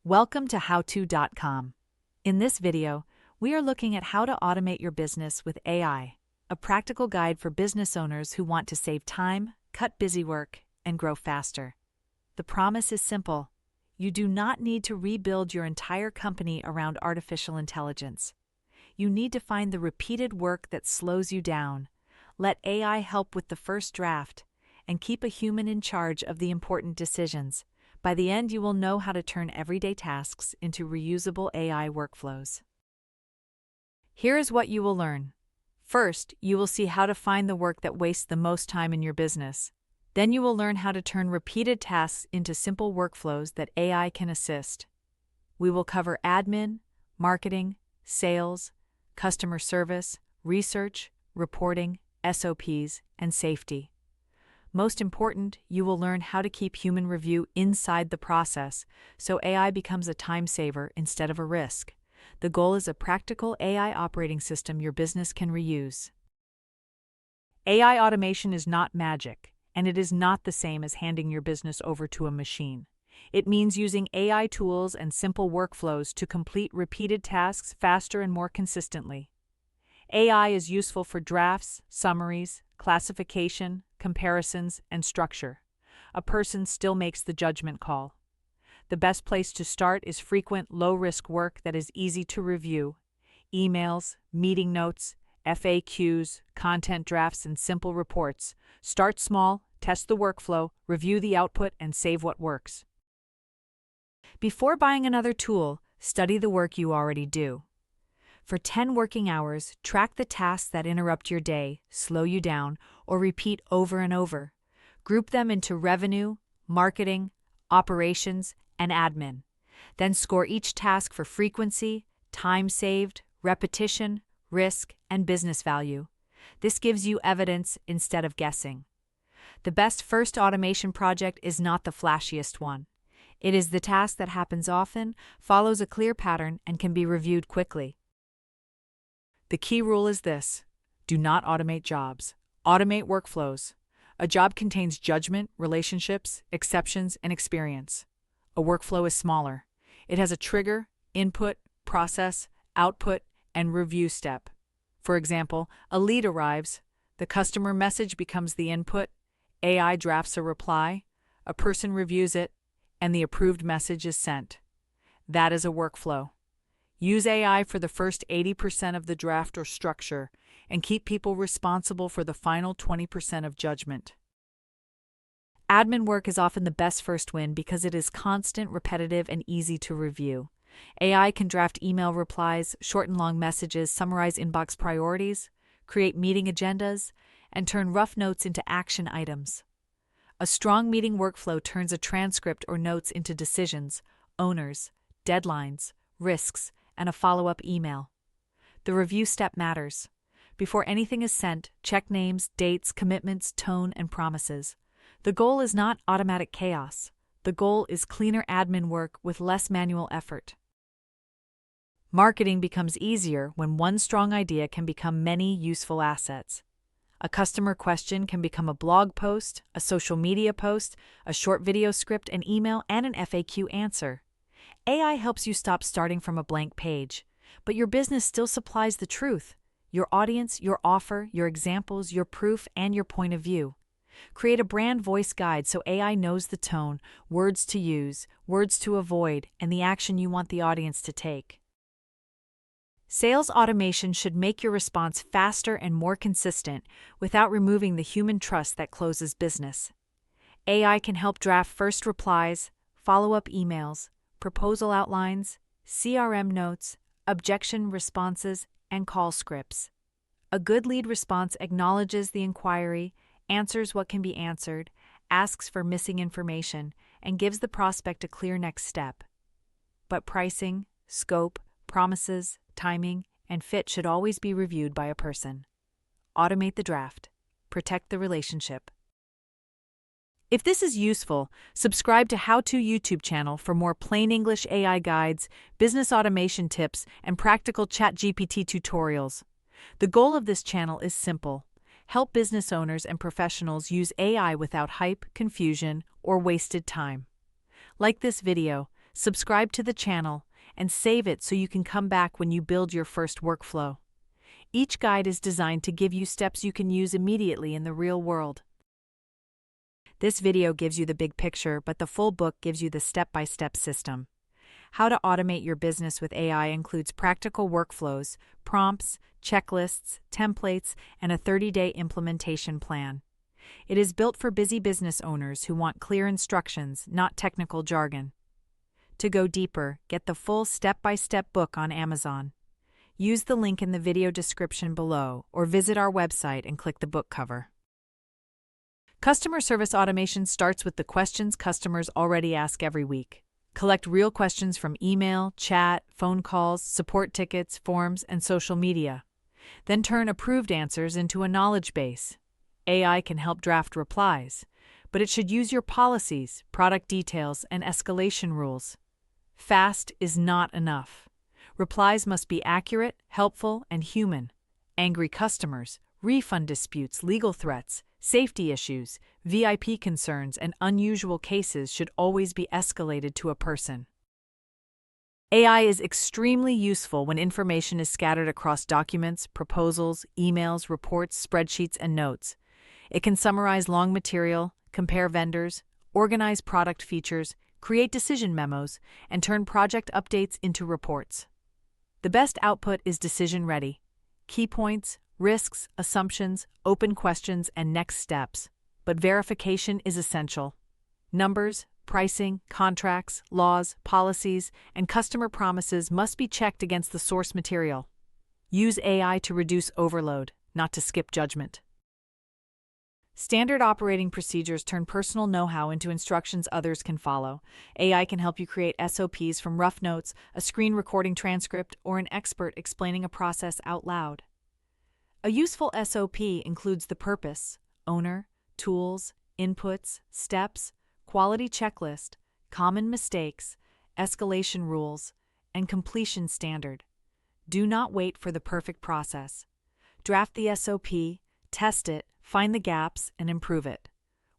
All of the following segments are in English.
Welcome to howto.com. In this video, we are looking at how to automate your business with AI, a practical guide for business owners who want to save time, cut busy work, and grow faster. The promise is simple. You do not need to rebuild your entire company around artificial intelligence. You need to find the repeated work that slows you down, let AI help with the first draft, and keep a human in charge of the important decisions. By the end, you will know how to turn everyday tasks into reusable AI workflows. Here is what you will learn. First, you will see how to find the work that wastes the most time in your business. Then you will learn how to turn repeated tasks into simple workflows that AI can assist. We will cover admin, marketing, sales, customer service, research, reporting, SOPs, and safety. Most important, you will learn how to keep human review inside the process so AI becomes a time saver instead of a risk. The goal is a practical AI operating system your business can reuse. AI automation is not magic, and it is not the same as handing your business over to a machine. It means using AI tools and simple workflows to complete repeated tasks faster and more consistently. AI is useful for drafts, summaries, classification, comparisons, and structure. A person still makes the judgment call. The best place to start is frequent, low-risk work that is easy to review. Emails, meeting notes, FAQs, content drafts, and simple reports. Start small, test the workflow, review the output, and save what works. Before buying another tool, study the work you already do. For 10 working hours, track the tasks that interrupt your day, slow you down, or repeat over and over. Group them into revenue, marketing, operations, and admin. Then score each task for frequency, time saved, repetition, risk, and business value. This gives you evidence instead of guessing. The best first automation project is not the flashiest one. It is the task that happens often, follows a clear pattern, and can be reviewed quickly. The key rule is this: do not automate jobs. Automate workflows. A job contains judgment, relationships, exceptions, and experience. A workflow is smaller. It has a trigger, input, process, output, and review step. For example, a lead arrives, the customer message becomes the input, AI drafts a reply, a person reviews it, and the approved message is sent. That is a workflow. Use AI for the first 80% of the draft or structure, and keep people responsible for the final 20% of judgment. Admin work is often the best first win because it is constant, repetitive, and easy to review. AI can draft email replies, shorten long messages, summarize inbox priorities, create meeting agendas, and turn rough notes into action items. A strong meeting workflow turns a transcript or notes into decisions, owners, deadlines, risks, and a follow-up email. The review step matters. Before anything is sent, check names, dates, commitments, tone, and promises. The goal is not automatic chaos. The goal is cleaner admin work with less manual effort. Marketing becomes easier when one strong idea can become many useful assets. A customer question can become a blog post, a social media post, a short video script, an email, and an FAQ answer. AI helps you stop starting from a blank page, but your business still supplies the truth: your audience, your offer, your examples, your proof, and your point of view. Create a brand voice guide so AI knows the tone, words to use, words to avoid, and the action you want the audience to take. Sales automation should make your response faster and more consistent without removing the human trust that closes business. AI can help draft first replies, follow-up emails, proposal outlines, CRM notes, objection responses, and call scripts. A good lead response acknowledges the inquiry, answers what can be answered, asks for missing information, and gives the prospect a clear next step. But pricing, scope, promises, timing, and fit should always be reviewed by a person. Automate the draft. Protect the relationship. If this is useful, subscribe to How-To YouTube channel for more plain English AI guides, business automation tips, and practical ChatGPT tutorials. The goal of this channel is simple: help business owners and professionals use AI without hype, confusion, or wasted time. Like this video, Subscribe to the channel and save it so you can come back when you build your first workflow. Each guide is designed to give you steps you can use immediately in the real world. This video gives you the big picture, but the full book gives you the step-by-step system. How to automate your business with AI includes practical workflows, prompts, checklists, templates, and a 30-day implementation plan. It is built for busy business owners who want clear instructions, not technical jargon. To go deeper, get the full step-by-step book on Amazon. Use the link in the video description below or visit our website and click the book cover. Customer service automation starts with the questions customers already ask every week. Collect real questions from email, chat, phone calls, support tickets, forms, and social media. Then turn approved answers into a knowledge base. AI can help draft replies, but it should use your policies, product details, and escalation rules. Fast is not enough. Replies must be accurate, helpful, and human. Angry customers, refund disputes, legal threats, safety issues, VIP concerns, and unusual cases should always be escalated to a person. AI is extremely useful when information is scattered across documents, proposals, emails, reports, spreadsheets, and notes. It can summarize long material, compare vendors, organize product features, create decision memos, and turn project updates into reports. The best output is decision-ready. Key points, risks, assumptions, open questions, and next steps. But verification is essential. Numbers, pricing, contracts, laws, policies, and customer promises must be checked against the source material. Use AI to reduce overload, not to skip judgment. Standard operating procedures turn personal know-how into instructions others can follow. AI can help you create SOPs from rough notes, a screen recording transcript, or an expert explaining a process out loud. A useful SOP includes the purpose, owner, tools, inputs, steps, quality checklist, common mistakes, escalation rules, and completion standard. Do not wait for the perfect process. Draft the SOP, test it, find the gaps, and improve it.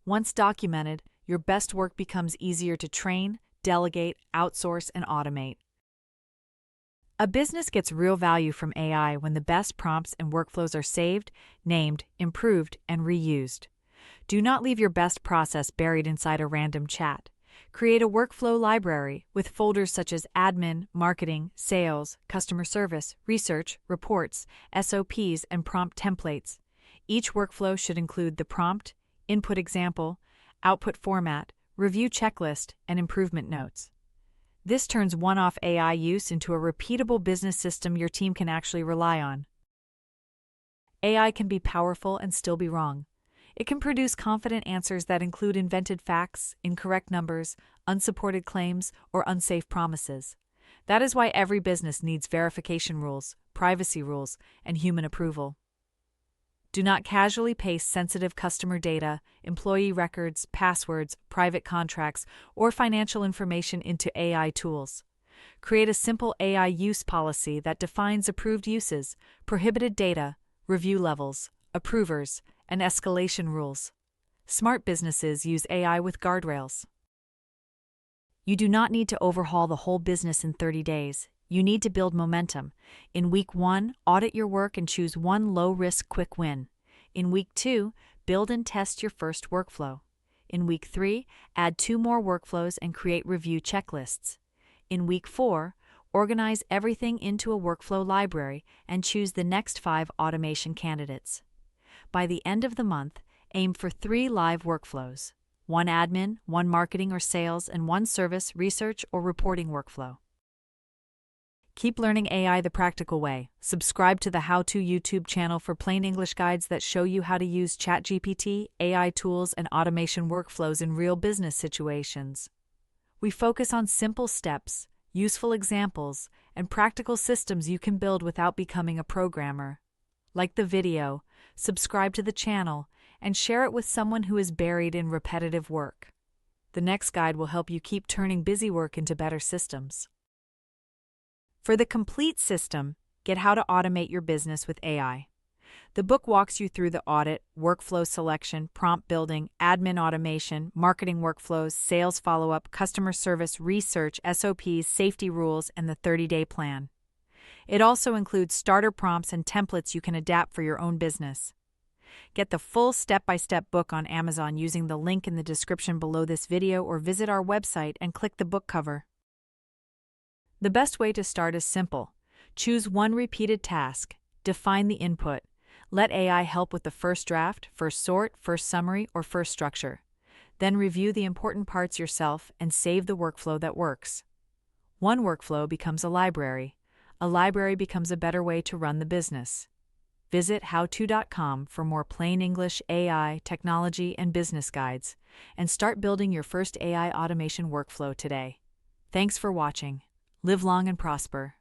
Once documented, your best work becomes easier to train, delegate, outsource, and automate. A business gets real value from AI when the best prompts and workflows are saved, named, improved, and reused. Do not leave your best process buried inside a random chat. Create a workflow library with folders such as admin, marketing, sales, customer service, research, reports, SOPs, and prompt templates. Each workflow should include the prompt, input example, output format, review checklist, and improvement notes. This turns one-off AI use into a repeatable business system your team can actually rely on. AI can be powerful and still be wrong. It can produce confident answers that include invented facts, incorrect numbers, unsupported claims, or unsafe promises. That is why every business needs verification rules, privacy rules, and human approval. Do not casually paste sensitive customer data, employee records, passwords, private contracts, or financial information into AI tools. Create a simple AI use policy that defines approved uses, prohibited data, review levels, approvers, and escalation rules. Smart businesses use AI with guardrails. You do not need to overhaul the whole business in 30 days. You need to build momentum. In week 1, audit your work and choose one low-risk quick win. In week 2, build and test your first workflow. In week 3, add 2 more workflows and create review checklists. In week 4, organize everything into a workflow library and choose the next 5 automation candidates. By the end of the month, aim for 3 live workflows: 1 admin, 1 marketing or sales, and 1 service, research, or reporting workflow. Keep learning AI the practical way. Subscribe to the How-To YouTube channel for plain English guides that show you how to use ChatGPT, AI tools, and automation workflows in real business situations. We focus on simple steps, useful examples, and practical systems you can build without becoming a programmer. Like the video, subscribe to the channel, and share it with someone who is buried in repetitive work. The next guide will help you keep turning busy work into better systems. For the complete system, get how to automate your business with AI. The book walks you through the audit, workflow selection, prompt building, admin automation, marketing workflows, sales follow-up, customer service, research, SOPs, safety rules, and the 30-day plan. It also includes starter prompts and templates you can adapt for your own business. Get the full step-by-step book on Amazon using the link in the description below this video or visit our website and click the book cover. The best way to start is simple. Choose one repeated task, define the input, let AI help with the first draft, first sort, first summary, or first structure. Then review the important parts yourself and save the workflow that works. One workflow becomes a library. A library becomes a better way to run the business. Visit howto.com for more plain English AI, technology, and business guides, and start building your first AI automation workflow today. Thanks for watching. Live long and prosper.